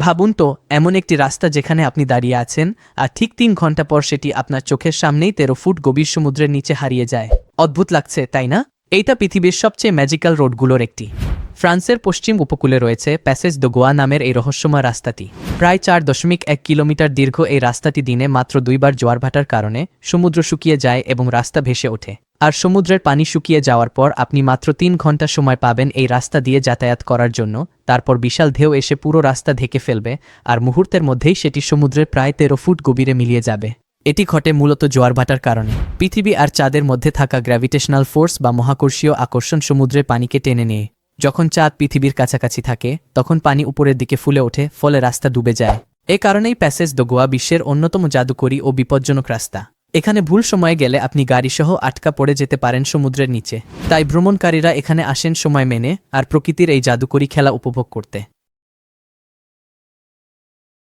ভাবুন তো, এমন একটি রাস্তা যেখানে আপনি দাঁড়িয়ে আছেন আর ঠিক ৩ ঘন্টা পর সেটি আপনার চোখের সামনেই ১৩ ফুট গভীর সমুদ্রের নিচে হারিয়ে যায়। অদ্ভুত লাগছে, তাই না? এইটা পৃথিবীর সবচেয়ে ম্যাজিক্যাল রোডগুলোর একটি। ফ্রান্সের পশ্চিম উপকূলে রয়েছে প্যাসেজ দ্য গোয়া নামের এই রহস্যময় রাস্তাটি। প্রায় ৪.১ কিলোমিটার দীর্ঘ এই রাস্তাটি দিনে মাত্র ২ বার জোয়ার ভাটার কারণে সমুদ্র শুকিয়ে যায় এবং রাস্তা ভেসে ওঠে। আর সমুদ্রের পানি শুকিয়ে যাওয়ার পর আপনি মাত্র ৩ ঘন্টা সময় পাবেন এই রাস্তা দিয়ে যাতায়াত করার জন্য। তারপর বিশাল ঢেউ এসে পুরো রাস্তা ঢেকে ফেলবে আর মুহূর্তের মধ্যেই সেটি সমুদ্রের প্রায় ১৩ ফুট গভীরে মিলিয়ে যাবে। এটি ঘটে মূলত জোয়ার ভাটার কারণে। পৃথিবী আর চাঁদের মধ্যে থাকা গ্র্যাভিটেশনাল ফোর্স বা মহাকর্ষীয় আকর্ষণ সমুদ্রের পানিকে টেনে নেয়। যখন চাঁদ পৃথিবীর কাছাকাছি থাকে তখন পানি উপরের দিকে ফুলে ওঠে, ফলে রাস্তা ডুবে যায়। এ কারণেই প্যাসেজ দ্য গোয়া বিশ্বের অন্যতম জাদুকরী ও বিপজ্জনক রাস্তা। এখানে ভুল সময়ে গেলে আপনি গাড়িসহ আটকা পড়ে যেতে পারেন সমুদ্রের নিচে। তাই ভ্রমণকারীরা এখানে আসেন সময় মেনে আর প্রকৃতির এই জাদুকরী খেলা উপভোগ করতে।